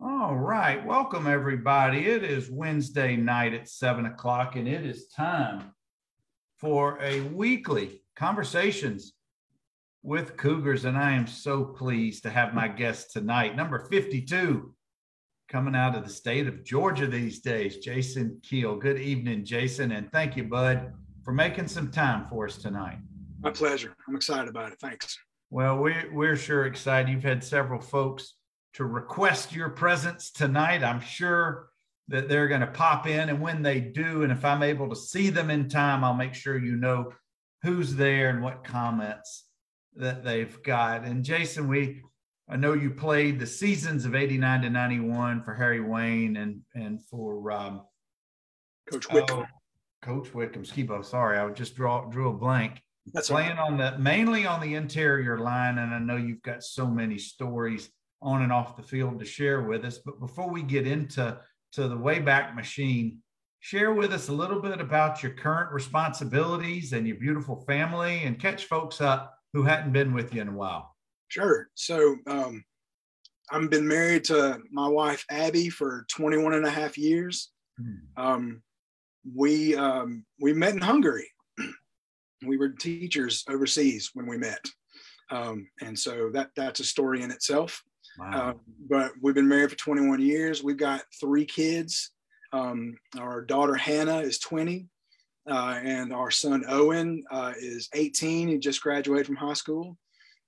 All right. Welcome, everybody. It is Wednesday night at 7 o'clock, and it is time for a weekly Conversations with Cougars. And I am so pleased to have my guest tonight, number 52, coming out of the state of Georgia these days, Jason Keel. Good evening, Jason, and thank you, bud, for making some time for us tonight. My pleasure. I'm excited about it. Thanks. Well, we're sure excited. You've had several folks to request your presence tonight. I'm sure that they're going to pop in, and when they do, and if I'm able to see them in time, I'll make sure you know who's there and what comments that they've got. And Jason, I know you played the seasons of 89 to 91 for Harry Wayne and for Coach Whitcomb. Coach Whitcomb. Skibo, sorry, I just drew a blank. That's playing right. mainly on the interior line, and I know you've got so many stories on and off the field to share with us. But before we get into the Wayback Machine, share with us a little bit about your current responsibilities and your beautiful family, and catch folks up who hadn't been with you in a while. Sure. So I've been married to my wife, Abby, for 21 and a half years. We met in Hungary. We were teachers overseas when we met. And so that's a story in itself. Wow. But we've been married for 21 years. We've got 3 kids. Our daughter, Hannah, is 20. And our son, Owen, is 18. He just graduated from high school.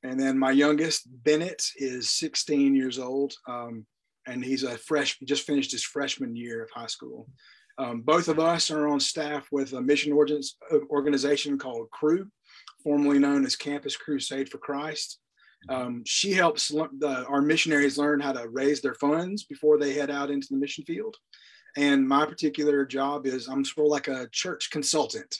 And then my youngest, Bennett, is 16 years old. And he's a freshman, just finished his freshman year of high school. Both of us are on staff with a mission organization called CREW, formerly known as Campus Crusade for Christ. She helps our missionaries learn how to raise their funds before they head out into the mission field. And my particular job is I'm sort of like a church consultant.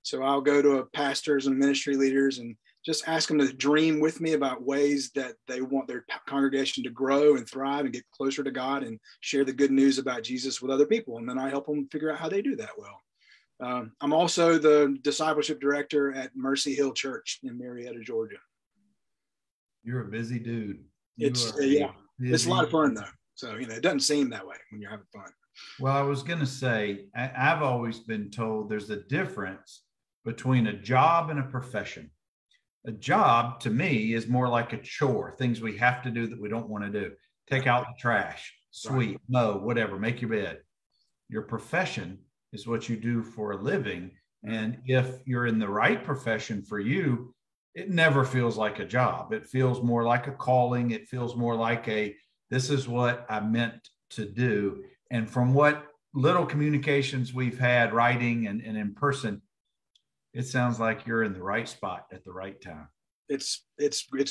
So I'll go to pastors and ministry leaders and just ask them to dream with me about ways that they want their congregation to grow and thrive and get closer to God and share the good news about Jesus with other people. And then I help them figure out how they do that well. I'm also the discipleship director at Mercy Hill Church in Marietta, Georgia. You're a busy dude. It's a lot of fun though. So, it doesn't seem that way when you're having fun. Well, I was going to say, I've always been told there's a difference between a job and a profession. A job to me is more like a chore, things we have to do that we don't want to do. Take out the trash, sweep, mow, whatever, make your bed. Your profession is what you do for a living. And if you're in the right profession for you, it never feels like a job. It feels more like a calling. It feels more like this is what I meant to do. And from what little communications we've had, writing and in person, it sounds like you're in the right spot at the right time. It's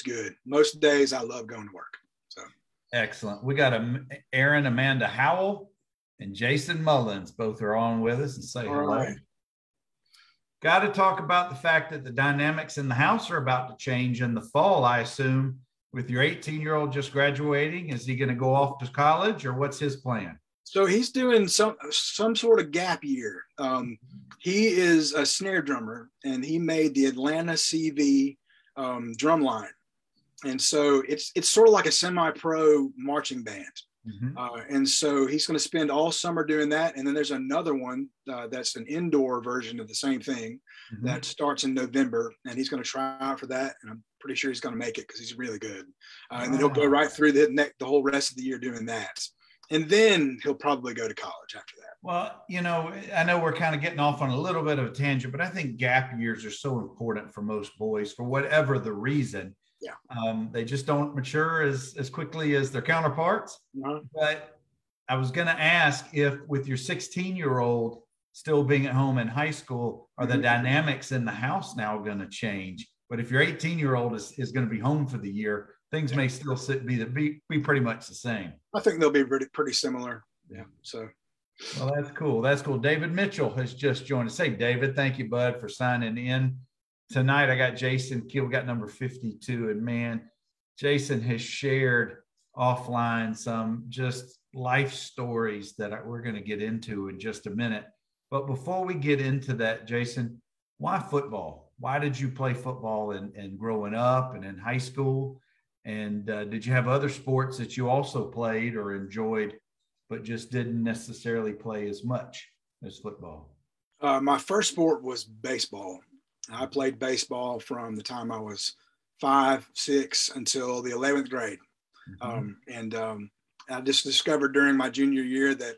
good. Most days I love going to work. So excellent. We got Aaron, Amanda Howell, and Jason Mullins. Both are on with us, and say hello. Right. Got to talk about the fact that the dynamics in the house are about to change in the fall, I assume, with your 18-year-old just graduating. Is he going to go off to college, or what's his plan? So he's doing some sort of gap year. He is a snare drummer, and he made the Atlanta CV drum line. And so it's sort of like a semi-pro marching band. And so he's going to spend all summer doing that. And then there's another one that's an indoor version of the same thing that starts in November. And he's going to try out for that. And I'm pretty sure he's going to make it because he's really good. And then he'll go right through the whole rest of the year doing that. And then he'll probably go to college after that. Well, I know we're kind of getting off on a little bit of a tangent, but I think gap years are so important for most boys for whatever the reason. Yeah. They just don't mature as quickly as their counterparts. But I was going to ask if with your 16-year-old still being at home in high school, are the dynamics in the house now going to change? But if your 18-year-old is going to be home for the year, things may still be pretty much the same. I think they'll be pretty similar. Yeah. So. Well, that's cool. That's cool. David Mitchell has just joined us. Hey, David, thank you, bud, for signing in. Tonight, I got Jason Keel, got number 52. And man, Jason has shared offline some just life stories that we're going to get into in just a minute. But before we get into that, Jason, why football? Why did you play football in growing up and in high school? And did you have other sports that you also played or enjoyed, but just didn't necessarily play as much as football? My first sport was baseball. I played baseball from the time I was 5, 6 until the 11th grade. I just discovered during my junior year that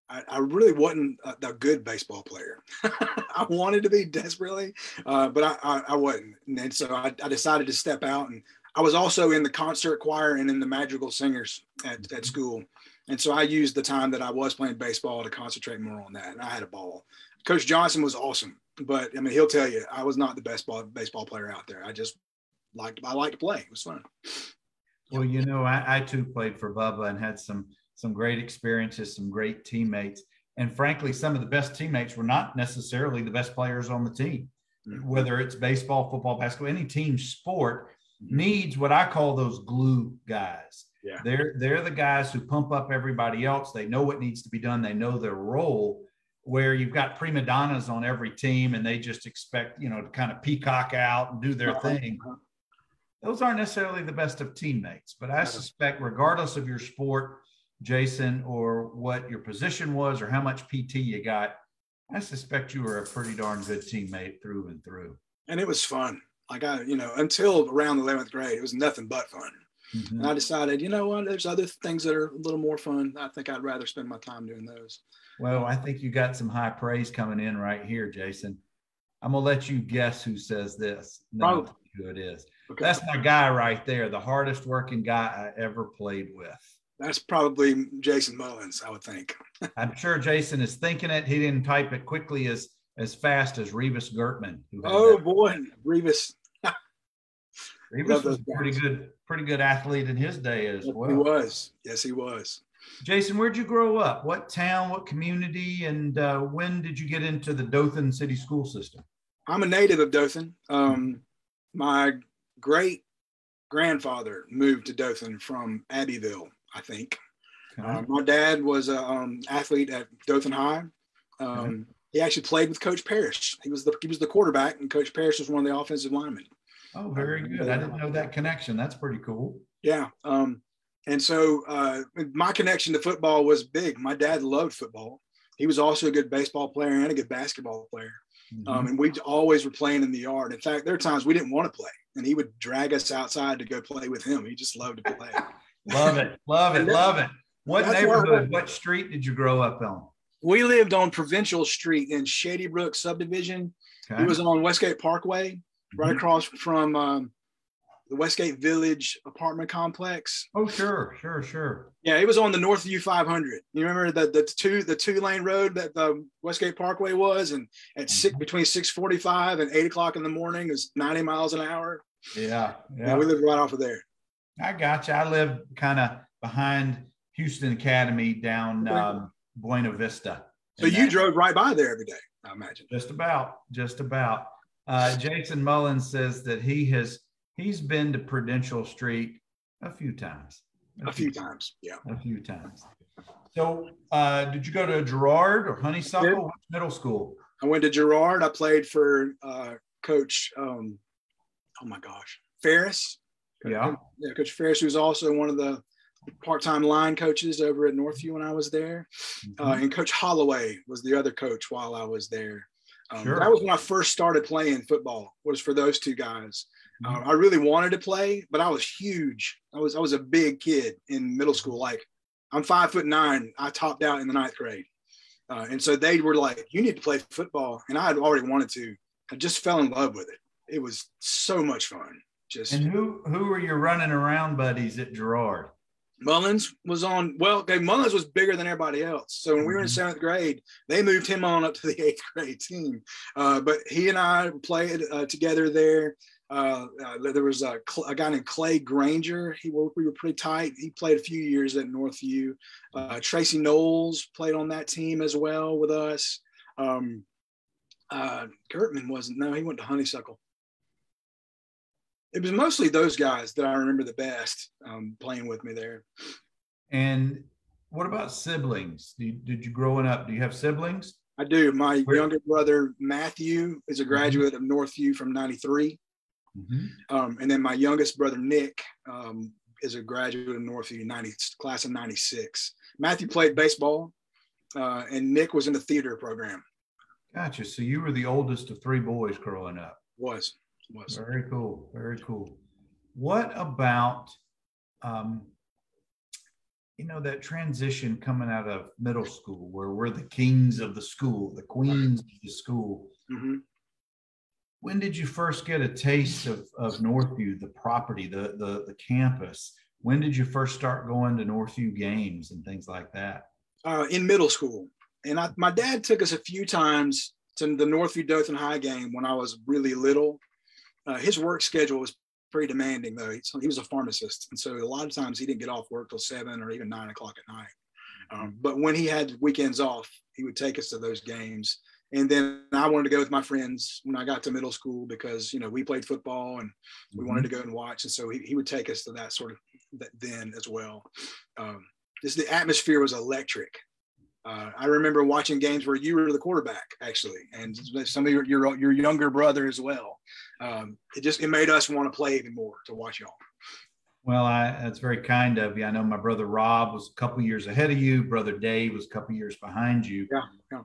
I really wasn't a good baseball player. I wanted to be desperately, but I wasn't. And so I decided to step out. And I was also in the concert choir and in the madrigal singers at school. And so I used the time that I was playing baseball to concentrate more on that. And I had a ball. Coach Johnson was awesome, but I mean, he'll tell you, I was not the best baseball player out there. I liked to play. It was fun. Well, you know, I too played for Bubba and had some great experiences, some great teammates. And frankly, some of the best teammates were not necessarily the best players on the team. Whether it's baseball, football, basketball, any team sport needs what I call those glue guys. Yeah. They're the guys who pump up everybody else. They know what needs to be done. They know their role, where you've got prima donnas on every team and they just expect, you know, to kind of peacock out and do their thing. Those aren't necessarily the best of teammates, but I suspect regardless of your sport, Jason, or what your position was or how much PT you got, I suspect you were a pretty darn good teammate through and through. And it was fun. Like until around the 11th grade, it was nothing but fun. And I decided, you know what, there's other things that are a little more fun. I think I'd rather spend my time doing those. Well, I think you got some high praise coming in right here, Jason. I'm going to let you guess who says this. No, who it is. Okay. That's my guy right there, the hardest working guy I ever played with. That's probably Jason Mullins, I would think. I'm sure Jason is thinking it. He didn't type it quickly as fast as Revis Gertman. Boy, Revis. Revis was a pretty good athlete in his day as well. He was. Yes, he was. Jason, where'd you grow up? What town, what community, and when did you get into the Dothan City School System? I'm a native of Dothan. My great-grandfather moved to Dothan from Abbeville, I think. Okay. My dad was an athlete at Dothan High. He actually played with Coach Parrish. He was the quarterback, and Coach Parrish was one of the offensive linemen. Oh, very good. I didn't know that connection. That's pretty cool. Yeah. And so my connection to football was big. My dad loved football. He was also a good baseball player and a good basketball player. And we always were playing in the yard. In fact, there are times we didn't want to play, and he would drag us outside to go play with him. He just loved to play. Love it. What neighborhood, what street did you grow up on? We lived on Provincial Street in Shady Brook subdivision. Okay. It was on Westgate Parkway, right across from the Westgate Village apartment complex. Oh, sure. Yeah, it was on the Northview 500. You remember the two-lane road that the Westgate Parkway was, and at between 6:45 and 8 o'clock in the morning is 90 miles an hour. Yeah, we lived right off of there. I got you. I lived kind of behind Houston Academy down Buena Vista. So you drove right by there every day, I imagine. Just about. Jason Mullins says that he's been to Prudential Street a few times. A few times. So did you go to Girard or Honeysuckle? Which middle school? I went to Girard. I played for Coach, Ferris. Coach Ferris, who was also one of the part-time line coaches over at Northview when I was there. And Coach Holloway was the other coach while I was there. That was when I first started playing football, was for those two guys. I really wanted to play, but I was huge. I was a big kid in middle school. Like, I'm 5'9". I topped out in the 9th grade. And so they were like, you need to play football. And I had already wanted to. I just fell in love with it. It was so much fun. And who were your running around buddies at Girard? Mullins was on. Mullins was bigger than everybody else. So when we were in 7th grade, they moved him on up to the 8th grade team. But he and I played together there. There was a guy named Clay Granger. We were pretty tight. He played a few years at Northview. Tracy Knowles played on that team as well with us. Gertman wasn't. No, he went to Honeysuckle. It was mostly those guys that I remember the best playing with me there. And what about siblings? Did you growing up, do you have siblings? I do. My younger brother, Matthew, is a graduate of Northview from 93. And then my youngest brother, Nick, is a graduate of Northview, class of 96. Matthew played baseball, and Nick was in the theater program. Gotcha. So you were the oldest of three boys growing up. Was. Very cool. Very cool. What about, that transition coming out of middle school where we're the kings of the school, the queens of the school? When did you first get a taste of Northview, the property, the campus? When did you first start going to Northview games and things like that? In middle school. And my dad took us a few times to the Northview Dothan High game when I was really little. His work schedule was pretty demanding, though. He was a pharmacist. And so a lot of times he didn't get off work till 7 or even 9 o'clock at night. But when he had weekends off, he would take us to those games. And then I wanted to go with my friends when I got to middle school because, we played football and we wanted to go and watch. And so he would take us to that sort of then as well. Just the atmosphere was electric. I remember watching games where you were the quarterback, actually, and some of your younger brother as well. It made us want to play even more to watch y'all. Well, that's very kind of you. I know my brother Rob was a couple years ahead of you. Brother Dave was a couple years behind you. Yeah.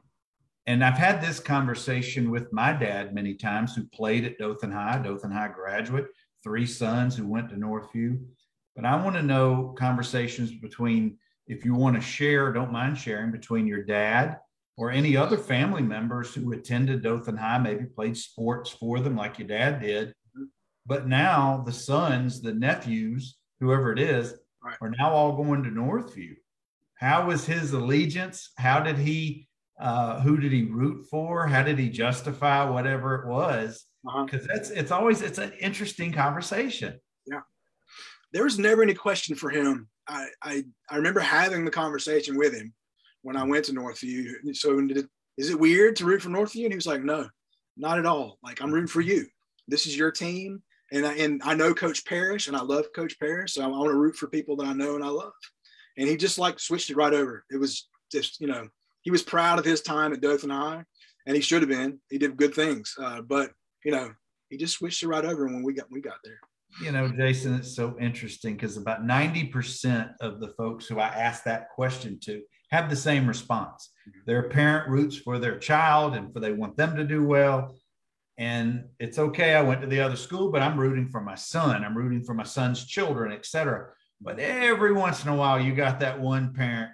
And I've had this conversation with my dad many times, who played at Dothan High graduate, 3 sons who went to Northview. But I want to know conversations between, if you want to share, don't mind sharing, between your dad or any other family members who attended Dothan High, maybe played sports for them like your dad did. But now the sons, the nephews, whoever it is, are now all going to Northview. How was his allegiance? How did he, who did he root for? How did he justify whatever it was? Because it's an interesting conversation. Yeah. There was never any question for him. I remember having the conversation with him when I went to Northview. So is it weird to root for Northview? And he was like, no, not at all. Like, I'm rooting for you. This is your team. And I know Coach Parrish, and I love Coach Parrish. So I want to root for people that I know and I love. And he just switched it right over. It was just, he was proud of his time at Dothan High, and he should have been. He did good things. But he just switched it right over when we got there. Jason, it's so interesting because about 90% of the folks who I asked that question to have the same response. Their parent roots for their child and they want them to do well. And it's okay, I went to the other school, but I'm rooting for my son. I'm rooting for my son's children, et cetera. But every once in a while, you got that one parent.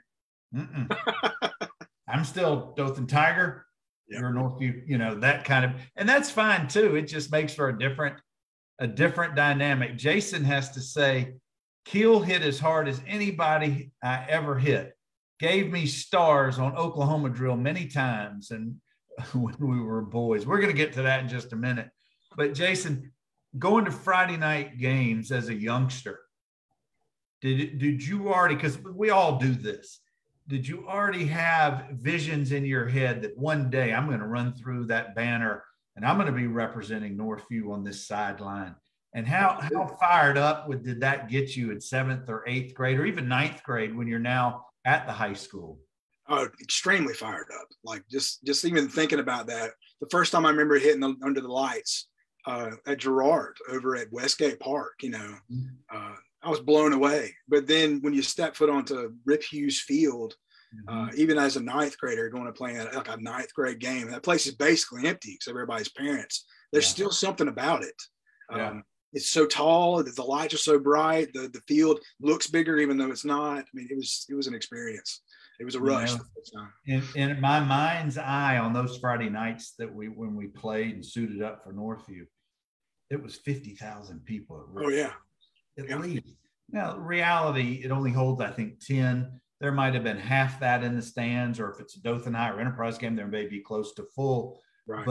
I'm still Dothan Tiger. Yep. You're Northview, that kind of, and that's fine too. It just makes for a different dynamic. Jason has to say, Keel hit as hard as anybody I ever hit. Gave me stars on Oklahoma drill many times, and when we were boys. We're going to get to that in just a minute. But Jason, going to Friday night games as a youngster, did you already, because we all do this, did you already have visions in your head that one day I'm going to run through that banner and I'm going to be representing Northview on this sideline? And how fired up did that get you in 7th or 8th grade or even 9th grade when you're now at the high school? Oh, extremely fired up. Like just even thinking about that. The first time I remember hitting under the lights at Girard over at Westgate Park, I was blown away. But then when you step foot onto Rip Hughes Field, even as a 9th grader going to play like a 9th grade game, that place is basically empty except everybody's parents. There's still something about it. It's so tall, the lights are so bright, the field looks bigger even though it's not. I mean, it was an experience. It was a rush. In my mind's eye, on those Friday nights when we played and suited up for Northview, it was 50,000 people. At least. Now, reality, it only holds, I think, 10. There might have been half that in the stands, or if it's a Dothan High or Enterprise game, there may be close to full. Right.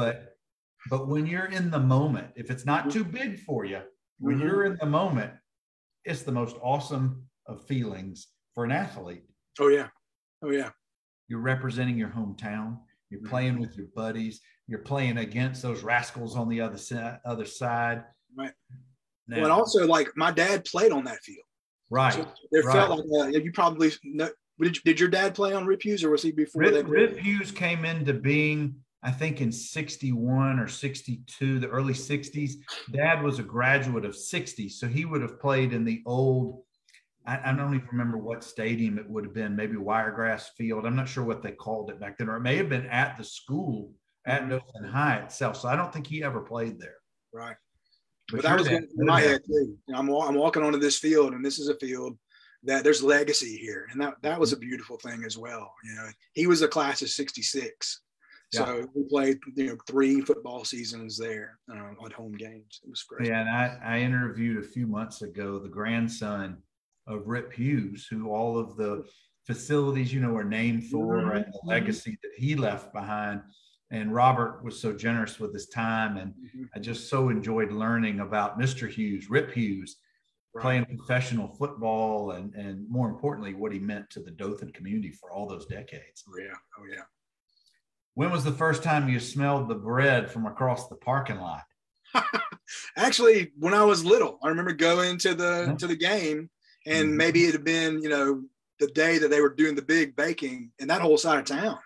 But when you're in the moment, if it's not too big for you, when you're in the moment, it's the most awesome of feelings for an athlete. Oh, yeah. You're representing your hometown. You're playing with your buddies. You're playing against those rascals on the other side. Right. Now, and also, like, my dad played on that field. Right. So there felt like you probably know. Did your dad play on Rip Hughes, or was he before that? Rip Hughes came into being, I think in 61 or 62, the early 60s. Dad was a graduate of 60, so he would have played in the old, I don't even remember what stadium it would have been, maybe Wiregrass Field. I'm not sure what they called it back then, or it may have been at the school at Dothan High itself. So I don't think he ever played there. Right. But that was dad in my head too. I'm walking onto this field, and this is a field that there's legacy here, and that was a beautiful thing as well. He was a class of '66, so we played 3 football seasons there on home games. It was great. Yeah, and I interviewed a few months ago the grandson of Rip Hughes, who all of the facilities are named for, and the legacy that he left behind. And Robert was so generous with his time, and I just so enjoyed learning about Mr. Hughes, Rip Hughes, playing professional football, and more importantly, what he meant to the Dothan community for all those decades. Oh yeah. When was the first time you smelled the bread from across the parking lot? Actually, when I was little, I remember going to the game, and maybe it had been the day that they were doing the big baking, and that whole side of town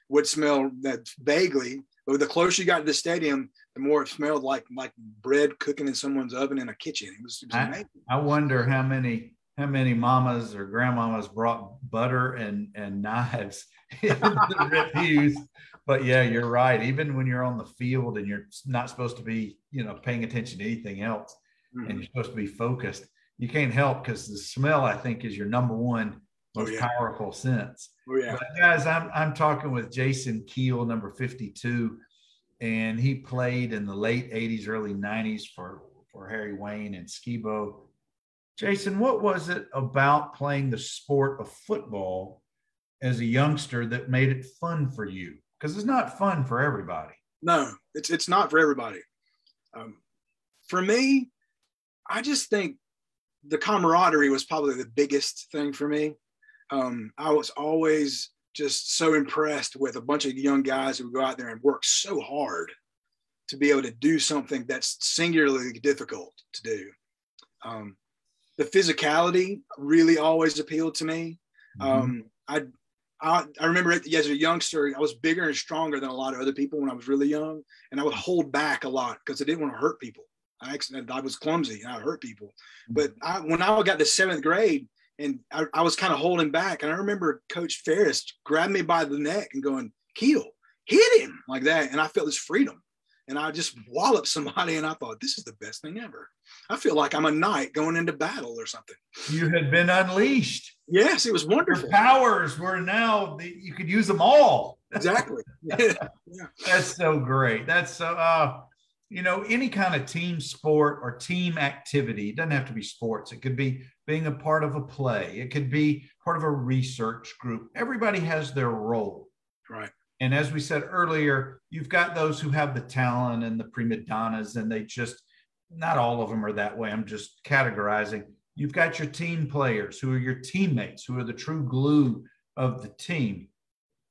would smell that vaguely. But the closer you got to the stadium, the more it smelled like bread cooking in someone's oven in a kitchen. It was amazing. I wonder how many mamas or grandmamas brought butter and knives into Rip Hughes. But yeah, you're right. Even when you're on the field and you're not supposed to be, paying attention to anything else, and you're supposed to be focused, you can't help, because the smell, I think, is your number one most powerful sense. But guys, I'm talking with Jason Keel, number 52, and he played in the late 80s, early 90s for Harry Wayne and Skibo. Jason, what was it about playing the sport of football as a youngster that made it fun for you? Because it's not fun for everybody. No, it's not for everybody. For me, I just think the camaraderie was probably the biggest thing for me. I was always just so impressed with a bunch of young guys who would go out there and work so hard to be able to do something that's singularly difficult to do. The physicality really always appealed to me. I remember as a youngster, I was bigger and stronger than a lot of other people when I was really young, and I would hold back a lot because I didn't want to hurt people. I was clumsy and I hurt people. But when I got to 7th grade, and I was kind of holding back, and I remember Coach Ferris grabbed me by the neck and going, "Keel, hit him," like that. And I felt this freedom, and I just walloped somebody, and I thought, this is the best thing ever. I feel like I'm a knight going into battle or something. You had been unleashed. Yes, it was wonderful. Your powers were now, you could use them all. Exactly. That's so great. That's so, any kind of team sport or team activity, it doesn't have to be sports. It could be being a part of a play. It could be part of a research group. Everybody has their role. Right. And as we said earlier, you've got those who have the talent and the prima donnas, and they just, not all of them are that way. I'm just categorizing. You've got your team players who are your teammates, who are the true glue of the team.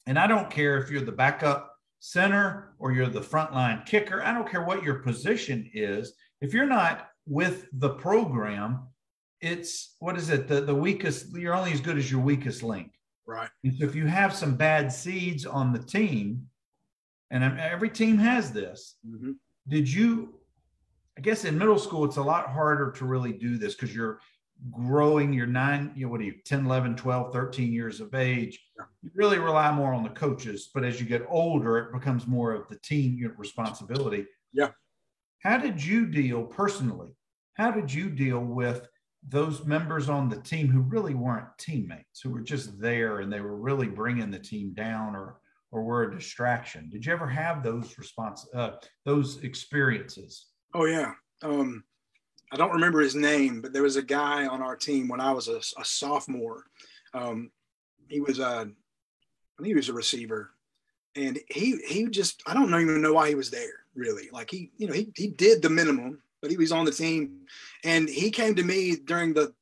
And I don't care if you're the backup center or you're the frontline kicker. I don't care what your position is. If you're not with the program, it's, what is it? The weakest, you're only as good as your weakest link. Right. And so if you have some bad seeds on the team, and every team has this, did you, I guess in middle school, it's a lot harder to really do this because you're growing, you're 10, 11, 12, 13 years of age. You really rely more on the coaches, but as you get older, it becomes more of the team responsibility. Yeah. How did you deal personally? How did you deal with those members on the team who really weren't teammates, who were just there and they were really bringing the team down or were a distraction? Did you ever have those experiences? Oh yeah. I don't remember his name, but there was a guy on our team when I was a sophomore. He was I think he was a receiver, and he just, I don't even know why he was there really. Like he did the minimum, but he was on the team, and he came to me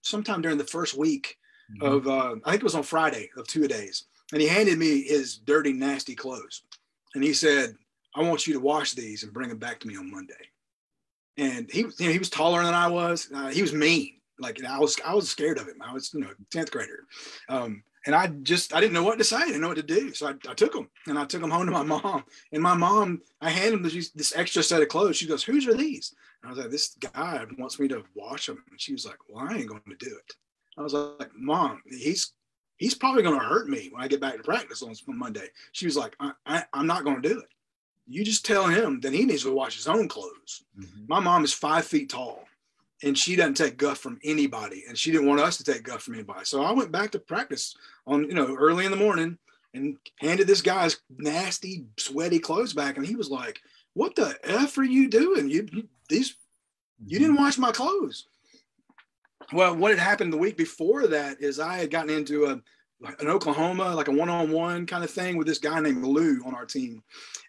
sometime during the first week of I think it was on Friday of 2-a-days, and he handed me his dirty, nasty clothes, and he said, "I want you to wash these and bring them back to me on Monday." And he was taller than I was. He was mean. Like I was scared of him. I was 10th grader. And I didn't know what to say. I didn't know what to do. So I took them, and I took them home to my mom. And my mom, I handed them this extra set of clothes. She goes, "Whose are these?" And I was like, "This guy wants me to wash them." And she was like, "Well, I ain't going to do it." I was like, "Mom, he's probably going to hurt me when I get back to practice on Monday." She was like, I'm not going to do it. You just tell him that he needs to wash his own clothes. Mm-hmm. My mom is 5 feet tall, and she doesn't take guff from anybody, and she didn't want us to take guff from anybody. So I went back to practice on, early in the morning and handed this guy's nasty, sweaty clothes back. And he was like, "What the F are you doing? You didn't wash my clothes." Well, what had happened the week before that is I had gotten into an Oklahoma, like a one-on-one kind of thing with this guy named Lou on our team.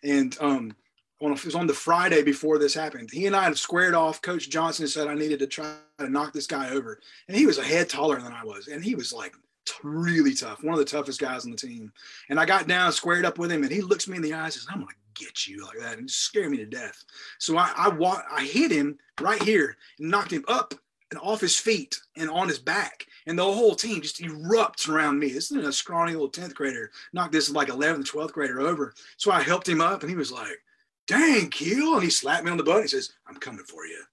And it was on the Friday before this happened. He and I had squared off. Coach Johnson said I needed to try to knock this guy over. And he was a head taller than I was. And he was like really tough, one of the toughest guys on the team. And I got down, squared up with him, and he looks me in the eyes and says, "I'm going to get you," like that, and just scared me to death. So I hit him right here and knocked him up and off his feet and on his back. And the whole team just erupts around me. This is a scrawny little 10th grader, knocked this like 11th, 12th grader over. So I helped him up, and he was like, "Dang, Keel." And he slapped me on the butt. He says, "I'm coming for you."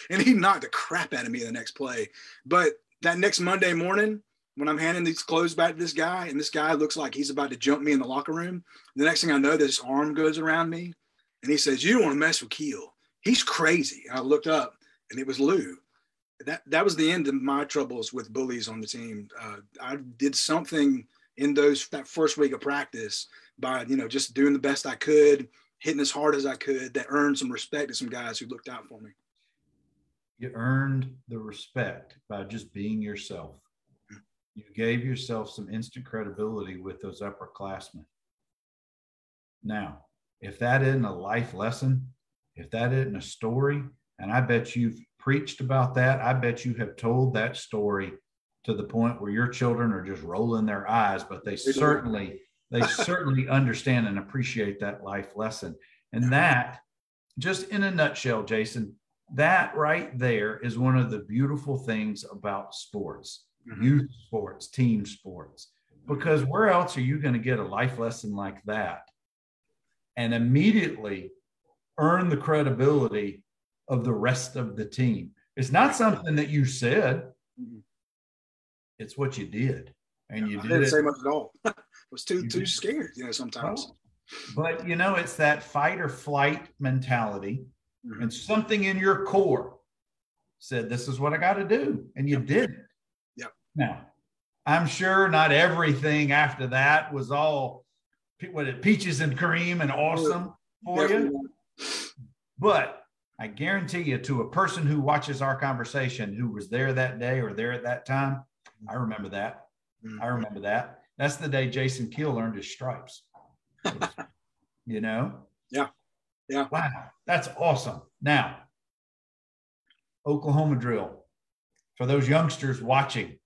And he knocked the crap out of me the next play. But that next Monday morning, when I'm handing these clothes back to this guy, and this guy looks like he's about to jump me in the locker room, the next thing I know, this arm goes around me, and he says, "You don't want to mess with Keel. He's crazy." And I looked up, and it was Lou. That was the end of my troubles with bullies on the team. I did something in that first week of practice by, just doing the best I could, hitting as hard as I could, that earned some respect to some guys who looked out for me. You earned the respect by just being yourself. You gave yourself some instant credibility with those upperclassmen. Now, if that isn't a life lesson, if that isn't a story, and I bet you've preached about that, I bet you have told that story to the point where your children are just rolling their eyes, but they certainly understand and appreciate that life lesson. And that, just in a nutshell, Jason, that right there is one of the beautiful things about sports. Mm-hmm. Youth sports, team sports, because where else are you going to get a life lesson like that and immediately earn the credibility of the rest of the team? It's not something that you said, it's what you did. And you didn't say much at all. I was too scared, sometimes. But it's that fight or flight mentality, mm-hmm. and something in your core said, "This is what I got to do," and you did it. Now, I'm sure not everything after that was all peaches and cream and awesome for you. But I guarantee you, to a person who watches our conversation, who was there that day or there at that time, I remember that. I remember that. That's the day Jason Keel earned his stripes. Yeah. Wow, that's awesome. Now, Oklahoma drill. For those youngsters watching,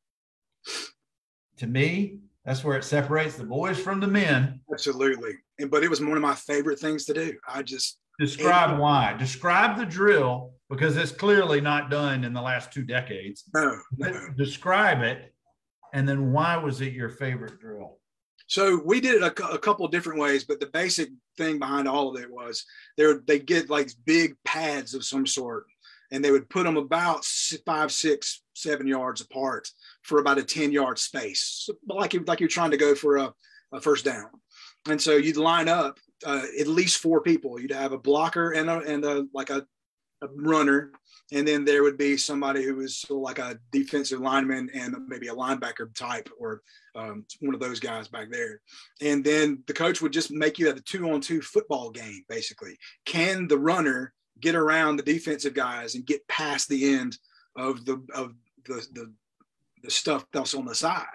to me, that's where it separates the boys from the men. Absolutely. But it was one of my favorite things to do. I just describe why. Describe the drill, because it's clearly not done in the last 2 decades. No. Describe it, and then why was it your favorite drill? So we did it a couple of different ways, but the basic thing behind all of it was they get like big pads of some sort, and they would put them about 5, 6, 7 yards apart for about a 10-yard space, like you're trying to go for a first down. And so you'd line up at least 4 people. You'd have a blocker and a runner, and then there would be somebody who was sort of like a defensive lineman and maybe a linebacker type, or one of those guys back there. And then the coach would just make you have a 2-on-2 football game, basically. Can the runner get around the defensive guys and get past the end of the stuff that's on the side?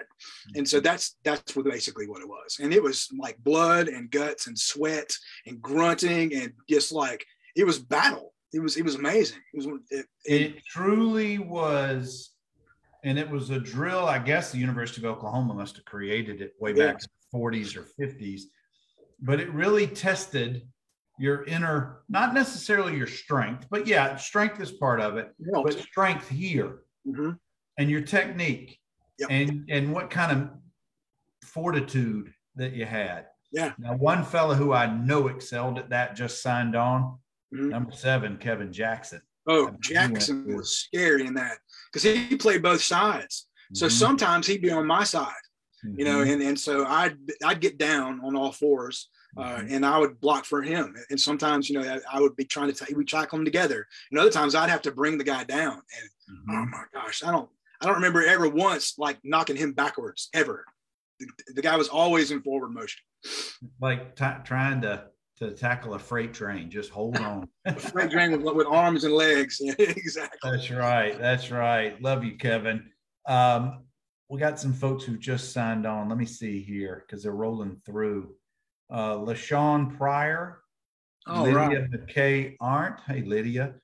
And so that's basically what it was. And it was like blood and guts and sweat and grunting, and just like, it was battle. It was amazing. It truly was. And it was a drill. I guess the University of Oklahoma must have created it way back in the 40s or 50s, but it really tested your inner, not necessarily your strength, but strength is part of it, but strength here, mm-hmm. and your technique, and what kind of fortitude that you had. Yeah. Now, one fella who I know excelled at that just signed on, Mm-hmm. number 7, Kevin Jackson. Oh, Jackson was scary in that because he played both sides. So sometimes he'd be on my side, you know, and so I'd get down on all fours and I would block for him. And sometimes, you know, I would be trying to we tackle them together. And other times I'd have to bring the guy down. And oh my gosh, I don't remember ever once like knocking him backwards ever. The guy was always in forward motion. Like trying to tackle a freight train. Just hold on. A freight train with arms and legs. Yeah, exactly. That's right. Love you, Kevin. We got some folks who just signed on. Let me see here because they're rolling through. LaShawn Pryor, Lydia McKay Arndt. Hey, Lydia.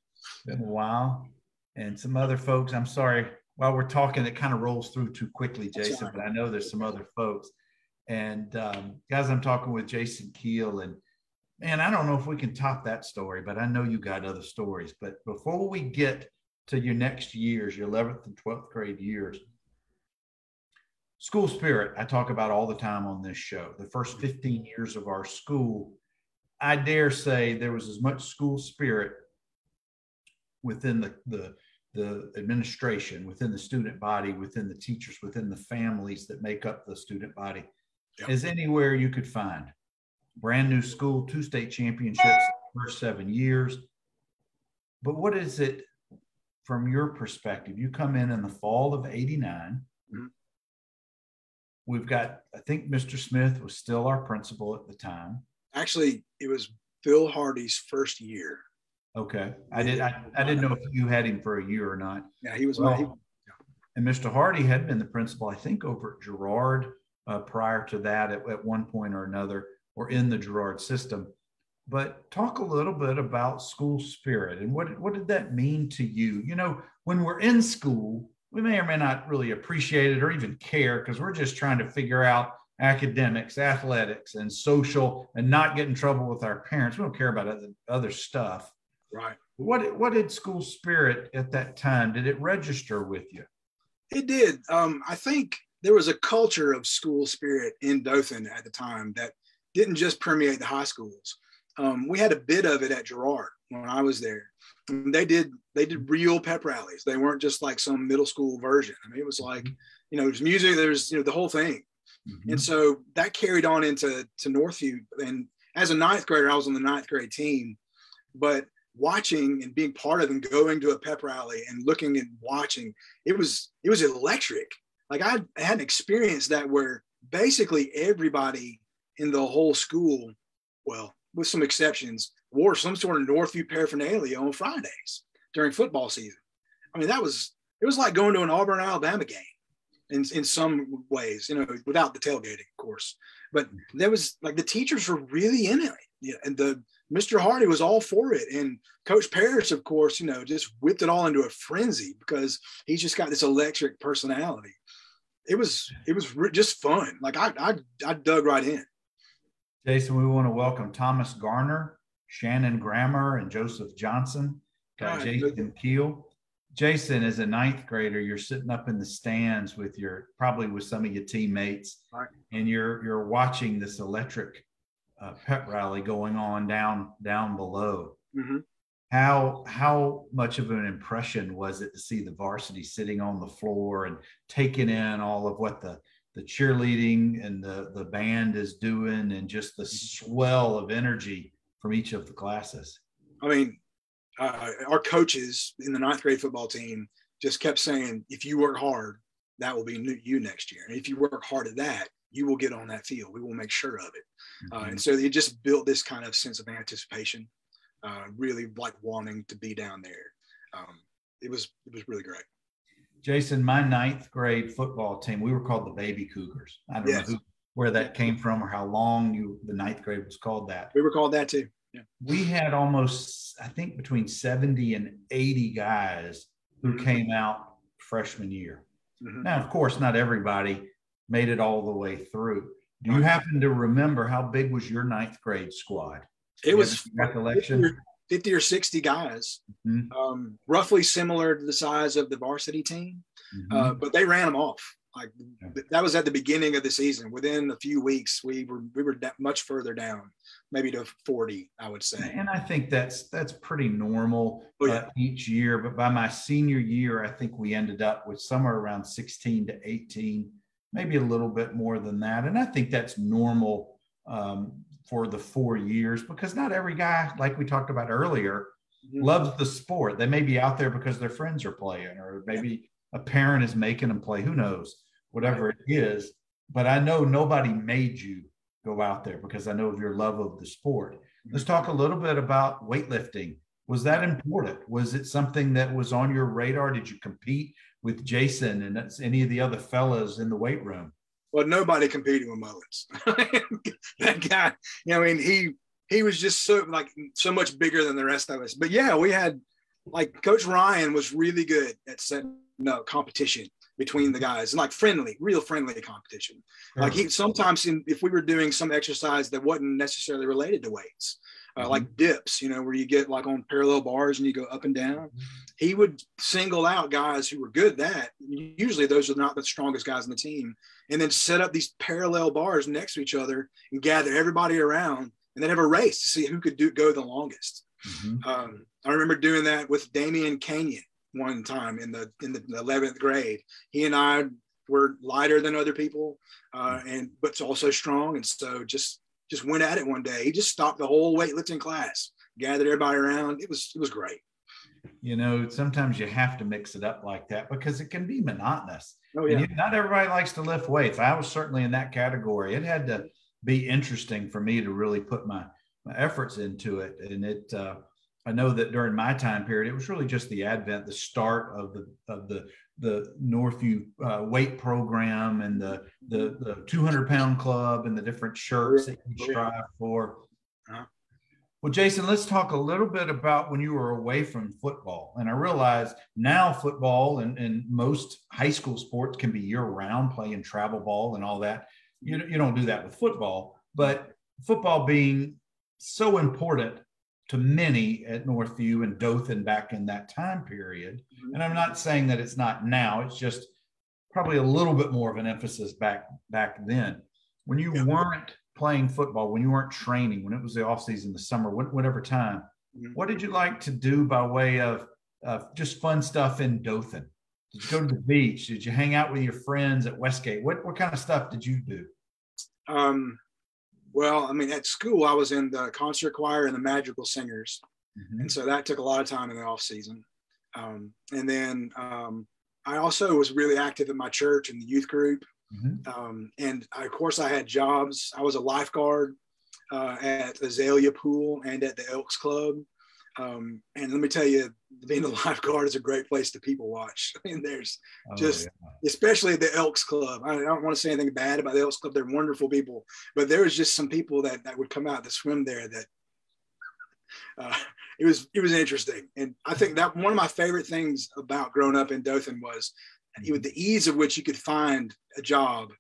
Been a while. And some other folks. I'm sorry. While we're talking, it kind of rolls through too quickly, Jason, but I know there's some other folks. And guys, I'm talking with Jason Keel, and man, I don't know if we can top that story, but I know you got other stories. But before we get to your next years, your 11th and 12th grade years, school spirit, I talk about all the time on this show. The first 15 years of our school, I dare say there was as much school spirit within the administration, within the student body, within the teachers, within the families that make up the student body, as anywhere you could find. Brand new school, 2 state championships, first 7 years. But what is it from your perspective? You come in the fall of '89. We've got, I think Mr. Smith was still our principal at the time. Actually, it was Bill Hardy's first year. Okay. I didn't know if you had him for a year or not. Yeah, he was. And Mr. Hardy had been the principal, I think, over at Girard prior to that at one point or another, or in the Girard system. But talk a little bit about school spirit and what did that mean to you? You know, when we're in school, we may or may not really appreciate it or even care because we're just trying to figure out academics, athletics, and social and not get in trouble with our parents. We don't care about other stuff. Right. What did school spirit at that time? Did it register with you? It did. I think there was a culture of school spirit in Dothan at the time that didn't just permeate the high schools. We had a bit of it at Girard when I was there. They did real pep rallies. They weren't just like some middle school version. I mean, it was like, you know, there's music, there's, you know, the whole thing. And so that carried on into Northview. And as a 9th grader, I was on the 9th grade team, but watching and being part of and going to a pep rally and looking and watching, it was electric. Like I hadn't experienced that where basically everybody in the whole school, well, with some exceptions, wore some sort of Northview paraphernalia on Fridays during football season. I mean, it was like going to an Auburn, Alabama game in some ways, you know, without the tailgating, of course. But there was like the teachers were really in it. Yeah, and Mr. Hardy was all for it. And Coach Parrish, of course, you know, just whipped it all into a frenzy because he's just got this electric personality. It was just fun. Like I dug right in. Jason, we want to welcome Thomas Garner, Shannon Grammer, and Joseph Johnson. Got Jason Keel. Jason, as a 9th grader, you're sitting up in the stands with probably with some of your teammates, right, and you're watching this electric pep rally going on down below. How much of an impression was it to see the varsity sitting on the floor and taking in all of what the cheerleading and the band is doing and just the swell of energy from each of the classes? I mean, our coaches in the 9th grade football team just kept saying, if you work hard, that will be you next year. And if you work hard at that, you will get on that field. We will make sure of it. And so it just built this kind of sense of anticipation, really like wanting to be down there. It was really great. Jason, my 9th grade football team, we were called the Baby Cougars. I don't know where that came from or how long the 9th grade was called that. We were called that too. Yeah. We had almost, I think, between 70 and 80 guys who came out freshman year. Now, of course, not everybody made it all the way through. Do you happen to remember how big was your 9th grade squad? It was recollection. 50 or 60 guys, roughly similar to the size of the varsity team, but they ran them off. Like that was at the beginning of the season. Within a few weeks, we were much further down, maybe to 40, I would say. And I think that's pretty normal Oh, each year. But by my senior year, I think we ended up with somewhere around 16 to 18, maybe a little bit more than that. And I think that's normal for the 4 years, because not every guy, like we talked about earlier, loves the sport. They may be out there because their friends are playing, or maybe a parent is making them play. Who knows? Whatever it is. But I know nobody made you go out there, because I know of your love of the sport. Let's talk a little bit about weightlifting. Was that important? Was it something that was on your radar? Did you compete with Jason and any of the other fellas in the weight room? Well, nobody competed with Mullins. That guy, I mean, he was just so much bigger than the rest of us. But yeah, we had, like, Coach Ryan was really good at setting up competition between the guys, and like real friendly competition. Sure. Like sometimes if we were doing some exercise that wasn't necessarily related to weights, like dips, where you get like on parallel bars and you go up and down, he would single out guys who were good at that. Usually those are not the strongest guys on the team, and then set up these parallel bars next to each other and gather everybody around, and then have a race to see who could go the longest. I remember doing that with Damian Canyon one time in the 11th grade. He and I were lighter than other people, but also strong, and so just went at it one day. He just stopped the whole weightlifting class, gathered everybody around. It was great. Sometimes you have to mix it up like that, because it can be monotonous. Oh, yeah. And not everybody likes to lift weights. I was certainly in that category. It had to be interesting for me to really put my efforts into it. And I know that during my time period, it was really just the advent, the start of the Northview weight program, and the 200-pound club, and the different shirts that you strive for. Well, Jason, let's talk a little bit about when you were away from football. And I realize now football and most high school sports can be year-round, playing travel ball and all that. You don't do that with football, but football being so important to many at Northview and Dothan back in that time period. And I'm not saying that it's not now, it's just probably a little bit more of an emphasis back then. When you weren't playing football, when you weren't training, when it was the off season, the summer, whatever time, what did you like to do by way of just fun stuff in Dothan? Did you go to the beach? Did you hang out with your friends at Westgate? What kind of stuff did you do? Well, I mean, at school, I was in the concert choir and the Madrigal Singers. And so that took a lot of time in the off season. And then I also was really active in my church and the youth group. And of course I had jobs. I was a lifeguard at Azalea Pool and at the Elks Club. And let me tell you, being a lifeguard is a great place to people watch. I mean, there's especially the Elks Club. I don't want to say anything bad about the Elks Club. They're wonderful people, but there was just some people that would come out to swim there that it was interesting. And I think that one of my favorite things about growing up in Dothan was the ease of which you could find a job,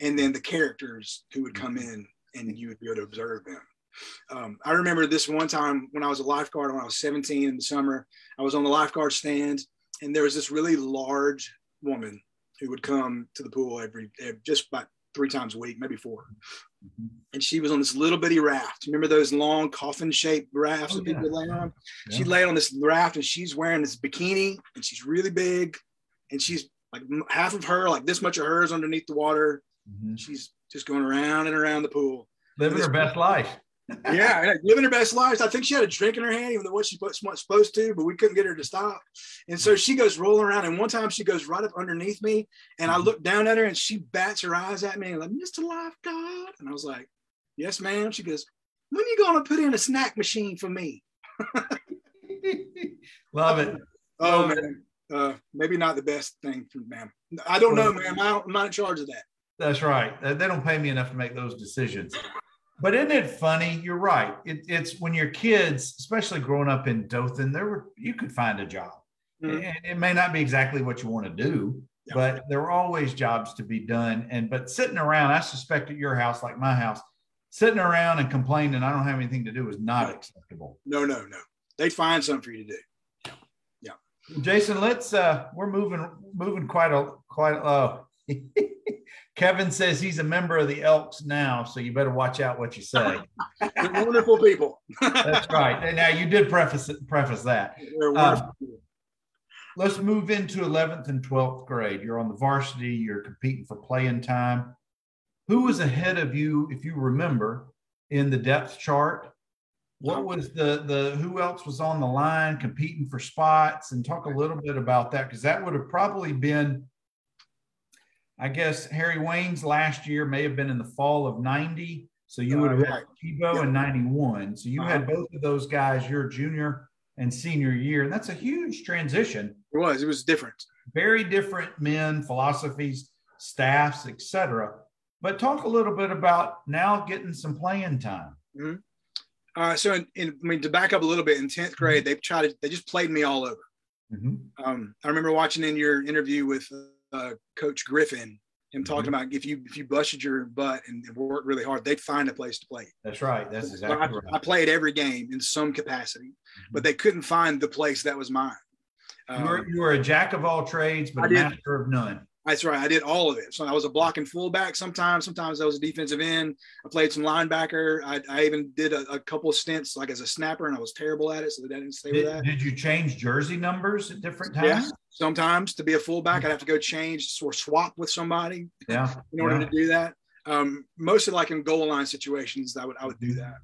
and then the characters who would come in and you would be able to observe them. I remember this one time when I was a lifeguard, when I was 17 in the summer, I was on the lifeguard stand, and there was this really large woman who would come to the pool just about 3 times a week, maybe 4. And she was on this little bitty raft. Remember those long coffin-shaped rafts that people lay on? Yeah. She laid on this raft, and she's wearing this bikini, and she's really big, and she's like half of her, like this much of her is underneath the water. She's just going around and around the pool. Living her best life. Yeah, living her best life. I think she had a drink in her hand, even though what she was supposed to, but we couldn't get her to stop. And so she goes rolling around, and one time she goes right up underneath me, and I look down at her, and she bats her eyes at me and like, "Mr. Lifeguard," and I was like, "Yes, ma'am." She goes, "When are you going to put in a snack machine for me?" Love it. Oh, man. Maybe not the best thing, ma'am. I don't know, ma'am. I'm not in charge of that. That's right. They don't pay me enough to make those decisions. But isn't it funny? You're right. It's when you're kids, especially growing up in Dothan, you could find a job. And it may not be exactly what you want to do, but there were always jobs to be done. But sitting around, I suspect at your house, like my house, sitting around and complaining I don't have anything to do is not acceptable. No. They'd find something for you to do. Yeah. Jason, let's we're moving quite Kevin says he's a member of the Elks now, so you better watch out what you say. They're wonderful people. That's right. And now you did preface that. They're wonderful people. Let's move into 11th and 12th grade. You're on the varsity. You're competing for playing time. Who was ahead of you, if you remember, in the depth chart? What was who else was on the line competing for spots? And talk a little bit about that, because that would have probably been, I guess, Harry Wayne's last year may have been in the fall of 90. So you would have had Tebow in 91. So you had both of those guys your junior and senior year. And that's a huge transition. It was different. Very different men, philosophies, staffs, etc. But talk a little bit about now getting some playing time. Mm-hmm. So to back up a little bit, in 10th grade, they just played me all over. Mm-hmm. I remember watching in your interview with Coach Griffin, him talking about if you busted your butt and worked really hard, they'd find a place to play. That's right. That's exactly right. I played every game in some capacity, but they couldn't find the place that was mine. You were a jack of all trades, but a master of none. That's right. I did all of it. So I was a blocking fullback sometimes. Sometimes I was a defensive end. I played some linebacker. I even did a couple of stints like as a snapper, and I was terrible at it, so they didn't stay with that. Did you change jersey numbers at different times? Yeah. Sometimes to be a fullback, I'd have to go change or swap with somebody in order to do that. Mostly like in goal line situations, I would do that.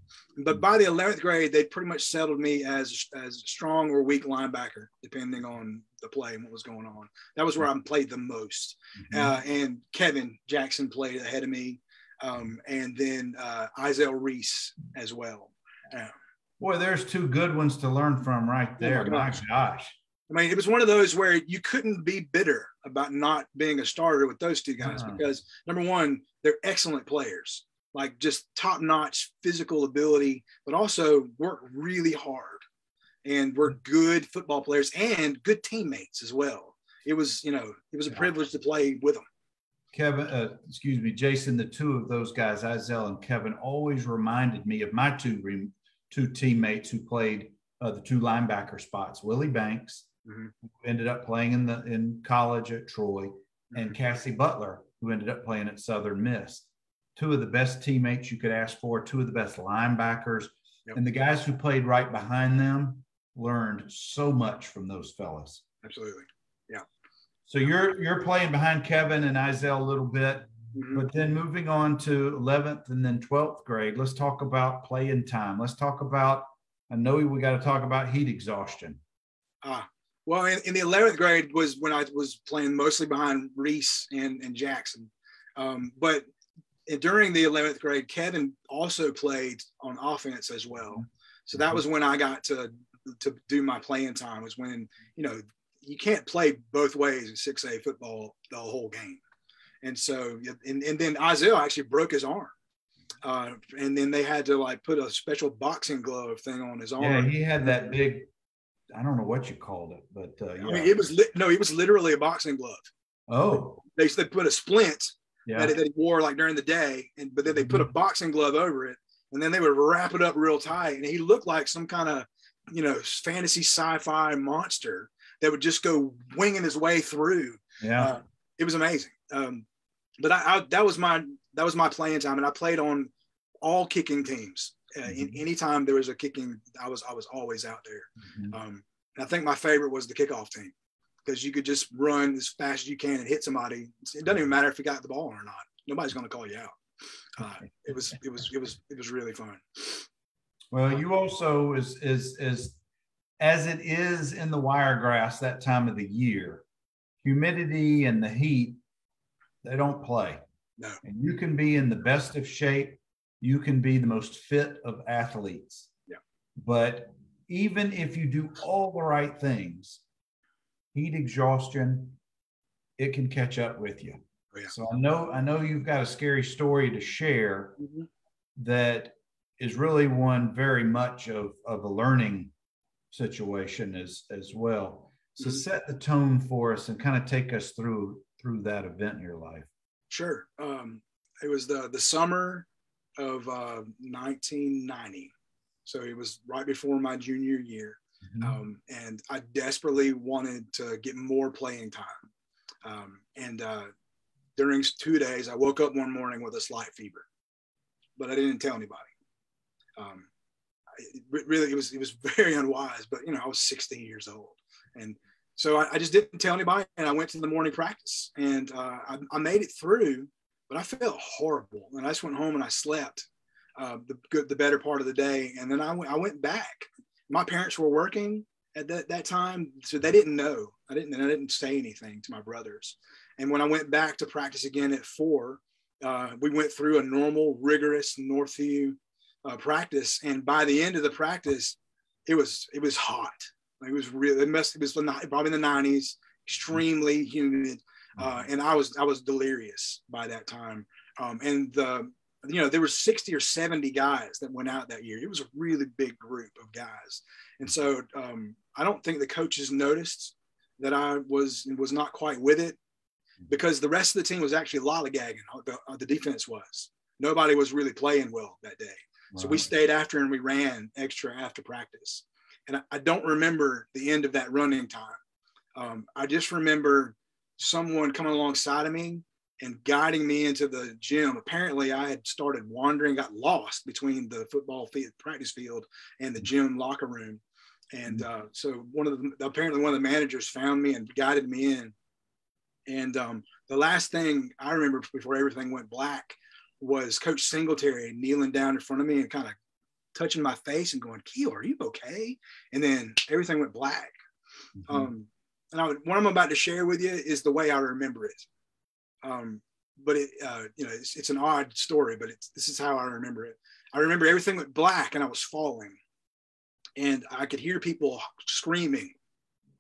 But by the 11th grade, they pretty much settled me as a strong or weak linebacker, depending on the play and what was going on. That was where I played the most. And Kevin Jackson played ahead of me. And then Isaiah Reese as well. Boy, there's two good ones to learn from right there. Oh my gosh. I mean, it was one of those where you couldn't be bitter about not being a starter with those two guys because, number one, they're excellent players, like just top-notch physical ability, but also work really hard and were good football players and good teammates as well. It was a privilege to play with them. Jason, the two of those guys, Isaiah and Kevin, always reminded me of my two teammates who played the two linebacker spots, Willie Banks, who ended up playing in college at Troy, and Cassie Butler, who ended up playing at Southern Miss. Two of the best teammates you could ask for, two of the best linebackers. And the guys who played right behind them learned so much from those fellas. Absolutely. Yeah. So you're playing behind Kevin and Isaiah a little bit, but then moving on to 11th and then 12th grade, let's talk about playing time. Let's talk about, I know we got to talk about heat exhaustion. Well, in the 11th grade was when I was playing mostly behind Reese and Jackson. But during the 11th grade, Kevin also played on offense as well. So that was when I got to do my playing time, was when, you can't play both ways in 6A football the whole game. And so, and then Isaiah actually broke his arm. And then they had to put a special boxing glove thing on his arm. Yeah, he had that big, I don't know what you called it, but I mean, it was literally a boxing glove. Oh, they put a splint that he wore during the day, but then they put a boxing glove over it, and then they would wrap it up real tight, and he looked like some kind of fantasy sci-fi monster that would just go winging his way through. It was amazing. But that was my playing time, and I played on all kicking teams. In any time there was a kicking, I was always out there. And I think my favorite was the kickoff team, because you could just run as fast as you can and hit somebody. It doesn't even matter if you got the ball or not. Nobody's going to call you out. It was really fun. Well, you also as it is in the Wiregrass that time of the year, humidity and the heat, they don't play. No. And you can be in the best of shape. You can be the most fit of athletes. Yeah. But even if you do all the right things, heat exhaustion, it can catch up with you. Oh, yeah. So I know you've got a scary story to share that is really one very much of a learning situation as well. So set the tone for us and kind of take us through that event in your life. Sure. It was the summer of 1990. So it was right before my junior year. And I desperately wanted to get more playing time. And during 2 days, I woke up one morning with a slight fever, but I didn't tell anybody. It was very unwise, but I was 16 years old. And so I just didn't tell anybody. And I went to the morning practice, and I made it through, but I felt horrible. And I just went home and I slept the better part of the day. And then I went back. My parents were working at that time, so they didn't know. I didn't say anything to my brothers. And when I went back to practice again at 4, we went through a normal, rigorous Northview practice. And by the end of the practice, it was hot. It was really, it was probably in the 90s, extremely humid. And I was delirious by that time. And there were 60 or 70 guys that went out that year. It was a really big group of guys. And so I don't think the coaches noticed that I was not quite with it, because the rest of the team was actually lollygagging. The defense was. Nobody was really playing well that day. Wow. So we stayed after and we ran extra after practice. And I don't remember the end of that running time. I just remember someone coming alongside of me and guiding me into the gym. Apparently I had started wandering, got lost between the football field, practice field, and the gym locker room. And so apparently one of the managers found me and guided me in. And the last thing I remember before everything went black was Coach Singletary kneeling down in front of me and kind of touching my face and going, "Keel, are you okay?" And then everything went black. And what I'm about to share with you is the way I remember it. But it's an odd story, but this is how I remember it. I remember everything went black and I was falling, and I could hear people screaming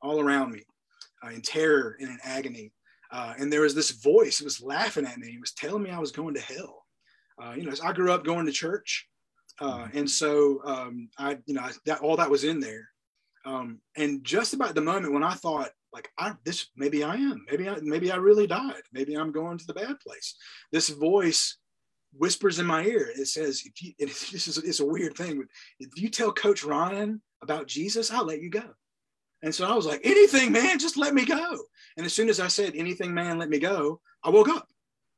all around me in terror and in agony. And there was this voice that was laughing at me. It was telling me I was going to hell. I grew up going to church. And so all that was in there. And just about the moment when I thought, like, maybe I am, maybe I really died. Maybe I'm going to the bad place. This voice whispers in my ear. It says, it's a weird thing. If you tell Coach Ryan about Jesus, I'll let you go. And so I was like, anything, man, just let me go. And as soon as I said, anything, man, let me go, I woke up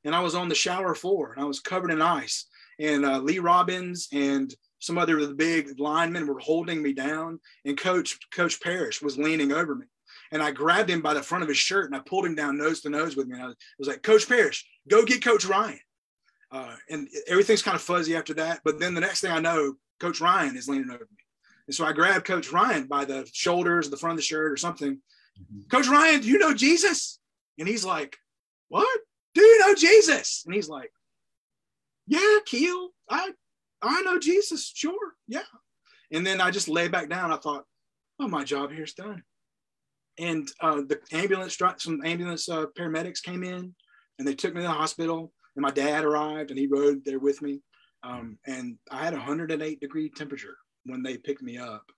and I was on the shower floor and I was covered in ice. And Lee Robbins and some other of the big linemen were holding me down. And Coach Parrish was leaning over me. And I grabbed him by the front of his shirt and I pulled him down nose to nose with me. And I was like, "Coach Parrish, go get Coach Ryan." And everything's kind of fuzzy after that. But then the next thing I know, Coach Ryan is leaning over me. And so I grabbed Coach Ryan by the shoulders, the front of the shirt or something. "Coach Ryan, do you know Jesus?" And he's like, "What? Do you know Jesus?" And he's like, "Yeah, Keel, I know Jesus. Sure. Yeah." And then I just lay back down. I thought, oh, my job here is done. And some ambulance paramedics came in and they took me to the hospital, and my dad arrived and he rode there with me. And I had 108-degree temperature when they picked me up.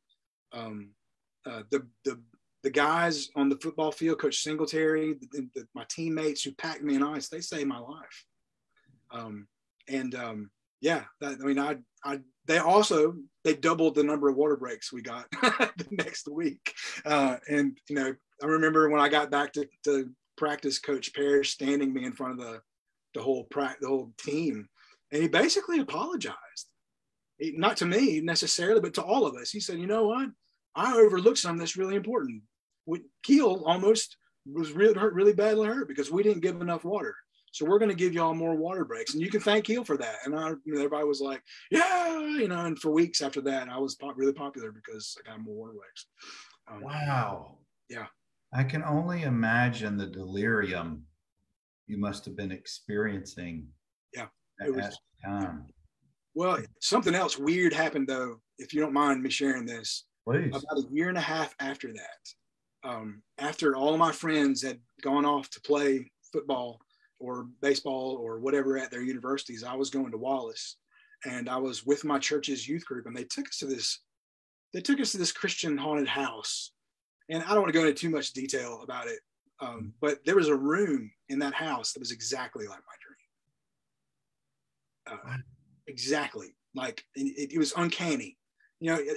The guys on the football field, Coach Singletary, my teammates who packed me in ice, they saved my life. They doubled the number of water breaks we got the next week. And I remember when I got back to practice, Coach Parrish standing me in front of the whole team, and he basically apologized. Not to me necessarily, but to all of us. He said, "You know what? I overlooked something that's really important. Keel almost was really badly hurt because we didn't give enough water. So we're going to give y'all more water breaks, and you can thank Keel for that." And everybody was like, "Yeah," and for weeks after that, I was really popular because I got more water breaks. Wow. Yeah. I can only imagine the delirium you must have been experiencing. Yeah. At the time. Well, something else weird happened, though, if you don't mind me sharing this. Please. About a year and a half after that, after all of my friends had gone off to play football or baseball or whatever at their universities, I was going to Wallace, and I was with my church's youth group, and they took us to this Christian haunted house. And I don't want to go into too much detail about it, but there was a room in that house that was exactly like my dream. Exactly. Like it was uncanny.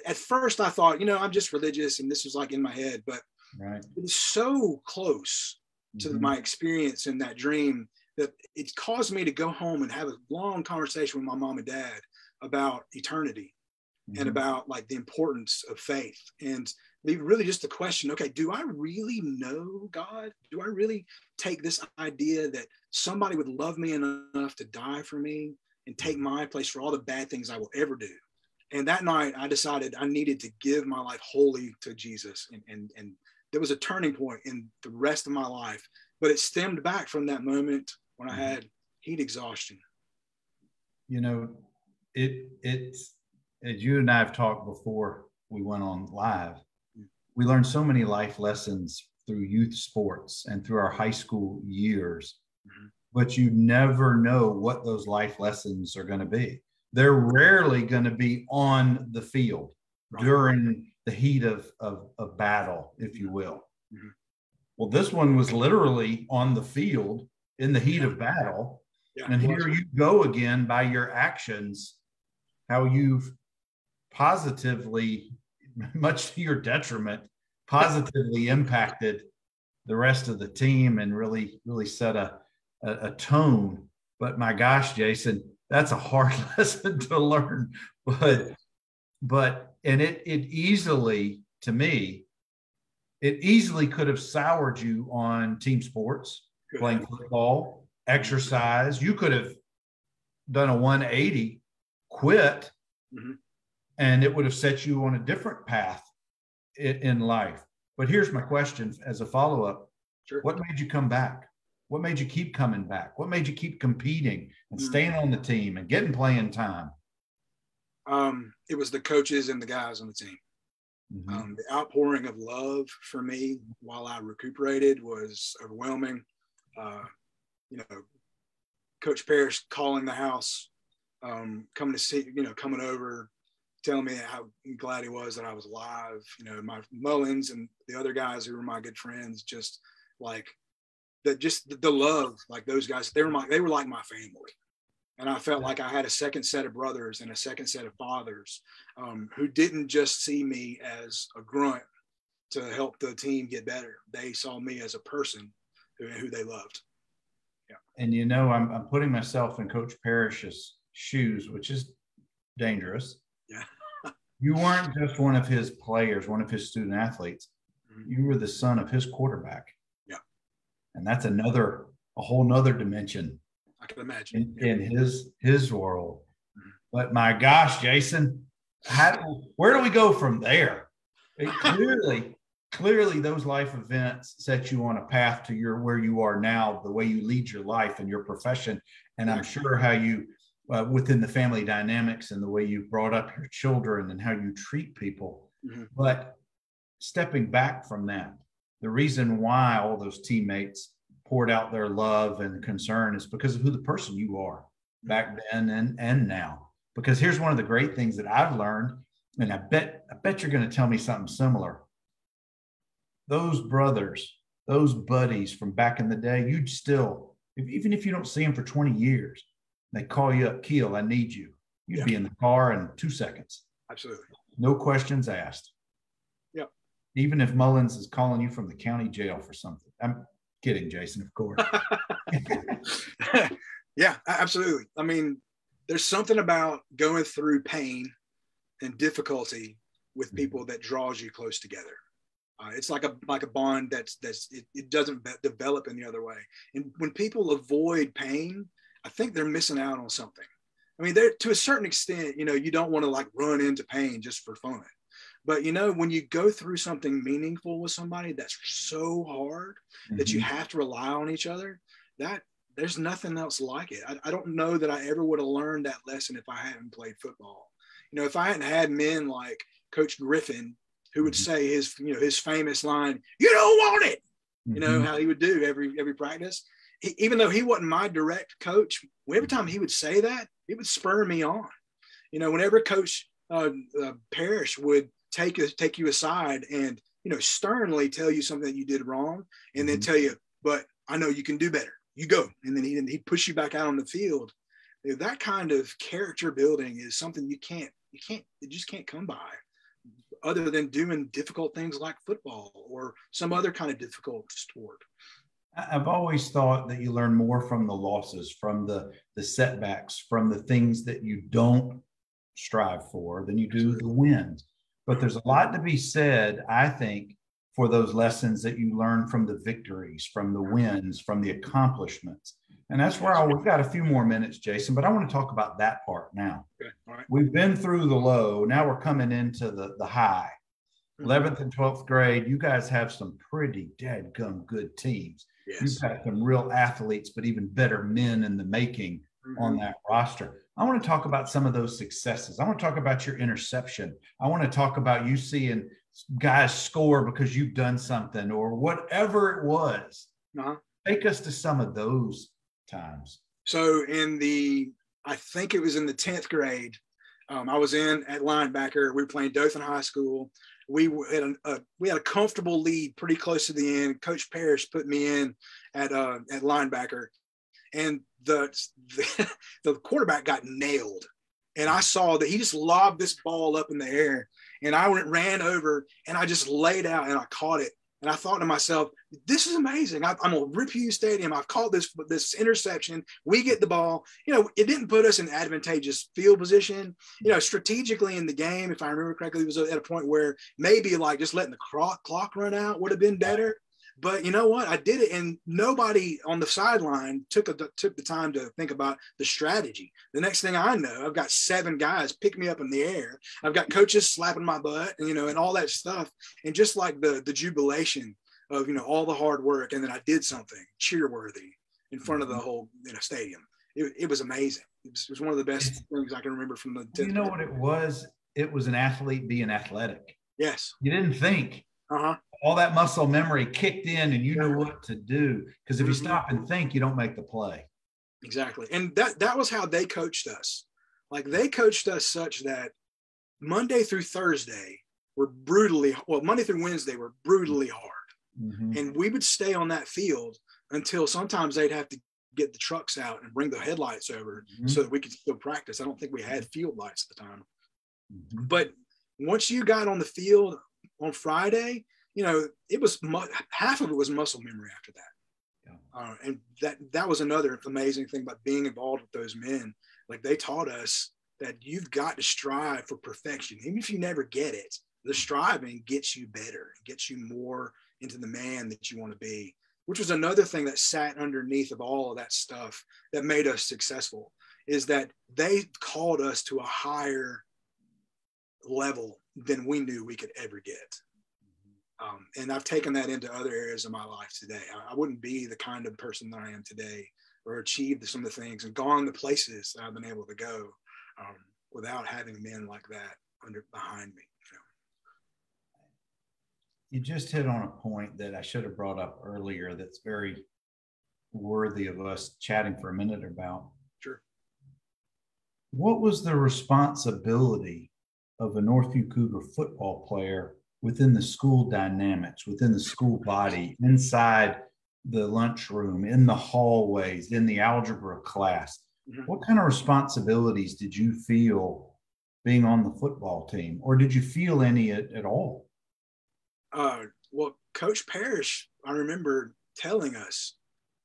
At first I thought, I'm just religious and this was like in my head, but right. It was so close to my experience in that dream that it caused me to go home and have a long conversation with my mom and dad about eternity and about like the importance of faith, and really just the question, okay, do I really know God? Do I really take this idea that somebody would love me enough to die for me and take my place for all the bad things I will ever do? And that night I decided I needed to give my life wholly to Jesus. And there was a turning point in the rest of my life, but it stemmed back from that moment when I had heat exhaustion. You know, it's, as you and I have talked before we went on live, we learned so many life lessons through youth sports and through our high school years, but you never know what those life lessons are going to be. They're rarely going to be on the field during the heat of battle, if you will. Well, this one was literally on the field in the heat of battle. And here you go again by your actions, how you've positively, much to your detriment, positively impacted the rest of the team and really set a tone. But my gosh, Jason, that's a hard lesson to learn. But and it easily, to me, it easily could have soured you on team sports, playing football, exercise. You could have done a 180, quit, and it would have set you on a different path in life. But here's my question as a follow-up. What made you come back? What made you keep coming back? What made you keep competing and staying on the team and getting playing time? It was the coaches and the guys on the team. The outpouring of love for me while I recuperated was overwhelming. You know, Coach Parrish calling the house, coming to see, coming over, telling me how glad he was that I was alive. You know, my Mullins and the other guys who were my good friends, just like that, just the love, like those guys, they were like my family. And I felt like I had a second set of brothers and a second set of fathers who didn't just see me as a grunt to help the team get better. They saw me as a person who they loved. Yeah. And, I'm putting myself in Coach Parrish's shoes, which is dangerous. Yeah. You weren't just one of his players, one of his student athletes. You were the son of his quarterback. Yeah. And that's a whole nother dimension. I can imagine in his world. But my gosh, Jason, where do we go from there? Clearly those life events set you on a path to where you are now, the way you lead your life and your profession. And I'm sure how you, within the family dynamics and the way you brought up your children and how you treat people. But stepping back from that, the reason why all those teammates poured out their love and concern is because of who the person you are back then and now. Because here's one of the great things that I've learned, and I bet you're going to tell me something similar. Those brothers, those buddies from back in the day, you'd still, even if you don't see them for 20 years, they call you up, Keel, I need you. You'd be in the car in 2 seconds. Absolutely. No questions asked. Yep. Even if Mullins is calling you from the county jail for something. I'm kidding, Jason, of course. Yeah, absolutely. I mean, there's something about going through pain and difficulty with people that draws you close together. It's like a bond it doesn't develop any other way. And when people avoid pain, I think they're missing out on something. I mean, to a certain extent, you don't want to like run into pain just for fun. But, when you go through something meaningful with somebody that's so hard that you have to rely on each other, that there's nothing else like it. I don't know that I ever would have learned that lesson if I hadn't played football. If I hadn't had men like Coach Griffin, who would say his famous line, "You don't want it," how he would do every practice. Even though he wasn't my direct coach, every time he would say that, it would spur me on. Whenever Coach Parrish would take you aside and sternly tell you something that you did wrong, and then tell you, but I know you can do better, you go, and then he'd push you back out on the field. That kind of character building is something it just can't come by other than doing difficult things like football or some other kind of difficult sport. I've always thought that you learn more from the losses, from the setbacks, from the things that you don't strive for than you do the wins. But there's a lot to be said, I think, for those lessons that you learn from the victories, from the wins, from the accomplishments. And that's where we've got a few more minutes, Jason, but I want to talk about that part now. Okay. All right. We've been through the low. Now we're coming into the high. 11th and 12th grade, you guys have some pretty dadgum good teams. Yes. You've got some real athletes, but even better men in the making on that roster. I want to talk about some of those successes. I want to talk about your interception. I want to talk about you seeing guys score because you've done something or whatever it was. Take us to some of those times. So I think it was in the 10th grade, I was at linebacker. We were playing Dothan High School. We had a comfortable lead pretty close to the end. Coach Parrish put me in at linebacker, and the quarterback got nailed. And I saw that he just lobbed this ball up in the air, and I ran over and I just laid out and I caught it. And I thought to myself, this is amazing. I'm on Rip Hughes Stadium. I've caught this interception. We get the ball. It didn't put us in advantageous field position. Strategically in the game, if I remember correctly, it was at a point where maybe like just letting the clock run out would have been better. But you know what? I did it, and nobody on the sideline took the time to think about the strategy. The next thing I know, I've got 7 guys pick me up in the air. I've got coaches slapping my butt, and all that stuff. And just like the jubilation of all the hard work, and then I did something cheer-worthy in front of the whole stadium. It was amazing. It was one of the best things I can remember from the 10th. You know what it was? It was an athlete being athletic. Yes. You didn't think. All that muscle memory kicked in and you knew what to do. Because if you stop and think, you don't make the play. Exactly. And that was how they coached us. Like they coached us such that Monday through Thursday were Monday through Wednesday were brutally hard. And we would stay on that field until sometimes they'd have to get the trucks out and bring the headlights over so that we could still practice. I don't think we had field lights at the time. But once you got on the field on Friday, it was half of it was muscle memory after that. And that was another amazing thing about being involved with those men. Like they taught us that you've got to strive for perfection. Even if you never get it, the striving gets you better, gets you more into the man that you want to be, which was another thing that sat underneath of all of that stuff that made us successful, is that they called us to a higher level than we knew we could ever get. And I've taken that into other areas of my life today. I wouldn't be the kind of person that I am today or achieved some of the things and gone the places that I've been able to go without having men like that behind me. You just hit on a point that I should have brought up earlier that's very worthy of us chatting for a minute about. Sure. What was the responsibility of a Northview Cougar football player within the school dynamics, within the school body, inside the lunchroom, in the hallways, in the algebra class? What kind of responsibilities did you feel being on the football team, or did you feel any at all? Well, Coach Parrish, I remember telling us,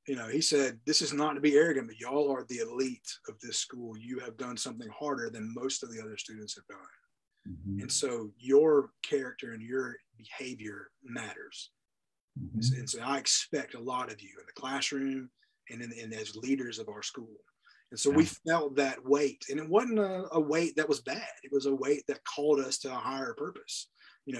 he said, this is not to be arrogant, but y'all are the elite of this school. You have done something harder than most of the other students have done. And so your character and your behavior matters. And so I expect a lot of you in the classroom and as leaders of our school. And so we felt that weight, and it wasn't a weight that was bad. It was a weight that called us to a higher purpose,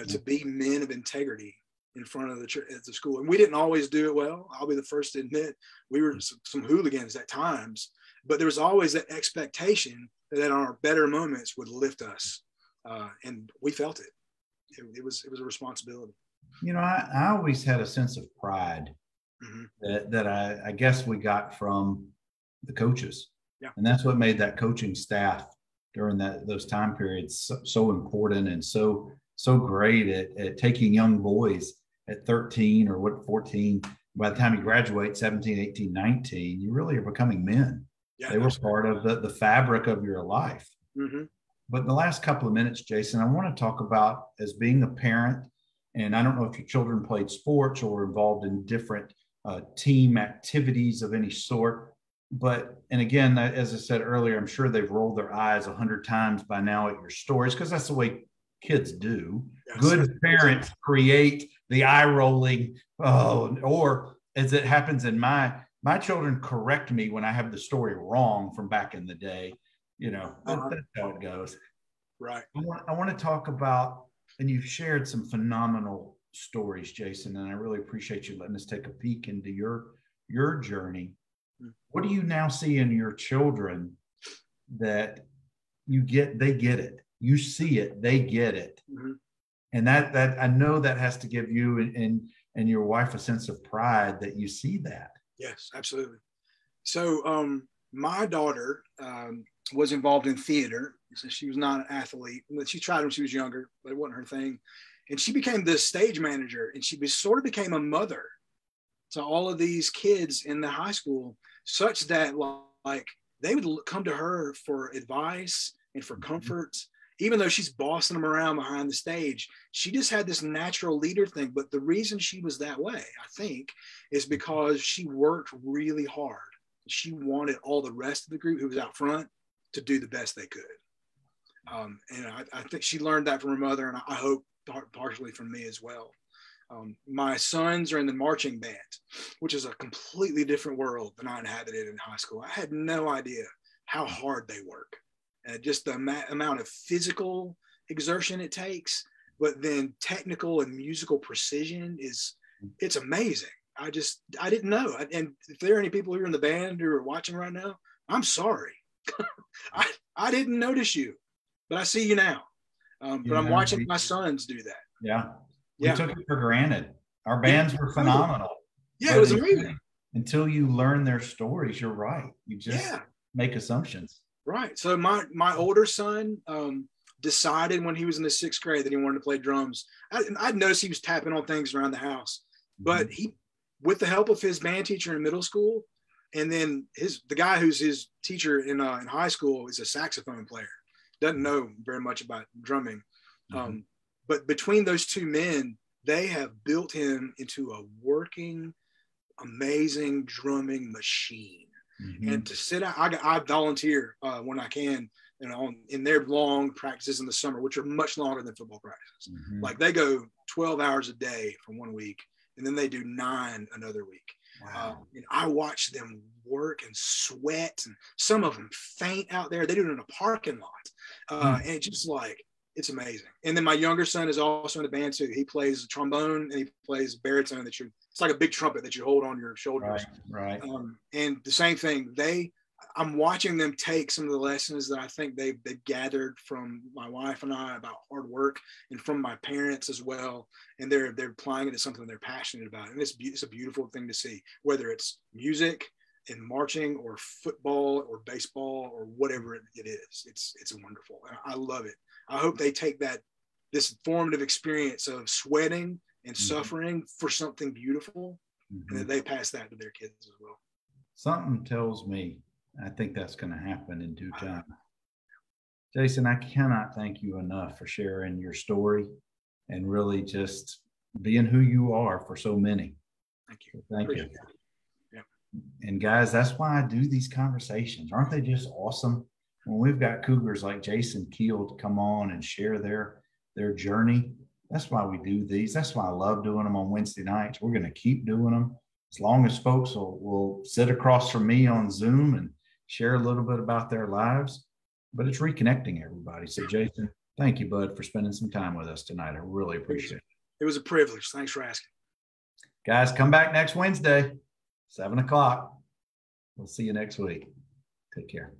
to be men of integrity in front of the school. And we didn't always do it well. I'll be the first to admit we were some hooligans at times, but there was always that expectation that in our better moments would lift us. And we felt it. It was a responsibility. I always had a sense of pride that I guess we got from the coaches. And that's what made that coaching staff during those time periods so important and so great at taking young boys at 13 or 14. By the time you graduate, 17, 18, 19, you really are becoming men. They were part of the fabric of your life. But in the last couple of minutes, Jason, I want to talk about, as being a parent, and I don't know if your children played sports or were involved in different team activities of any sort. But, and again, as I said earlier, I'm sure they've rolled their eyes 100 times by now at your stories, because that's the way kids do. Yes. Good parents create the eye rolling, or as it happens in my children correct me when I have the story wrong from back in the day. That's how it goes. Right. I want to talk about, and you've shared some phenomenal stories, Jason, and I really appreciate you letting us take a peek into your journey. What do you now see in your children that they get it? You see it, they get it. Mm-hmm. And that I know that has to give you and your wife a sense of pride that you see that. Yes, absolutely. So my daughter was involved in theater. So she was not an athlete. She tried when she was younger, but it wasn't her thing. And she became the stage manager, and she sort of became a mother to all of these kids in the high school, such that like they would come to her for advice and for comfort. Even though she's bossing them around behind the stage, she just had this natural leader thing. But the reason she was that way, I think, is because she worked really hard. She wanted all the rest of the group who was out front to do the best they could. And I think she learned that from her mother, and I hope partially from me as well. My sons are in the marching band, which is a completely different world than I inhabited in high school. I had no idea how hard they work. Just the amount of physical exertion it takes, but then technical and musical precision it's amazing. I didn't know. And if there are any people who are in the band who are watching right now, I'm sorry. I didn't notice you, but I see you now. But I'm watching my sons do that. Yeah. We took it for granted. Our bands were phenomenal. Yeah, it was amazing. Until you learn their stories, you're right. You just make assumptions. Right. So my older son decided when he was in the 6th grade that he wanted to play drums. I'd noticed he was tapping on things around the house, but he, with the help of his band teacher in middle school, and then the guy who's his teacher in high school is a saxophone player. Doesn't know very much about drumming. But between those two men, they have built him into a working, amazing drumming machine. And to sit out, I volunteer when I can, in their long practices in the summer, which are much longer than football practices. Like they go 12 hours a day for 1 week, and then they do 9 another week. Wow. And I watch them work and sweat, and some of them faint out there. They do it in a parking lot. And it's just like, it's amazing. And then my younger son is also in the band too. He plays trombone and he plays baritone it's like a big trumpet that you hold on your shoulders. Right. And the same thing, I'm watching them take some of the lessons that I think they've gathered from my wife and I about hard work, and from my parents as well. And they're applying it to something they're passionate about. And it's a beautiful thing to see, whether it's music and marching or football or baseball or whatever it is. It's wonderful. And I love it. I hope they take this formative experience of sweating and suffering for something beautiful, and that they pass that to their kids as well. Something tells me I think that's going to happen in due time. Jason, I cannot thank you enough for sharing your story and really just being who you are for so many. Thank you. So thank you. Yeah. And guys, that's why I do these conversations. Aren't they just awesome? When we've got Cougars like Jason Keel to come on and share their journey, that's why we do these. That's why I love doing them on Wednesday nights. We're going to keep doing them as long as folks will sit across from me on Zoom and share a little bit about their lives. But it's reconnecting everybody. So Jason, thank you, bud, for spending some time with us tonight. I really appreciate it. It was a privilege. Thanks for asking. Guys, come back next Wednesday, 7 o'clock. We'll see you next week. Take care.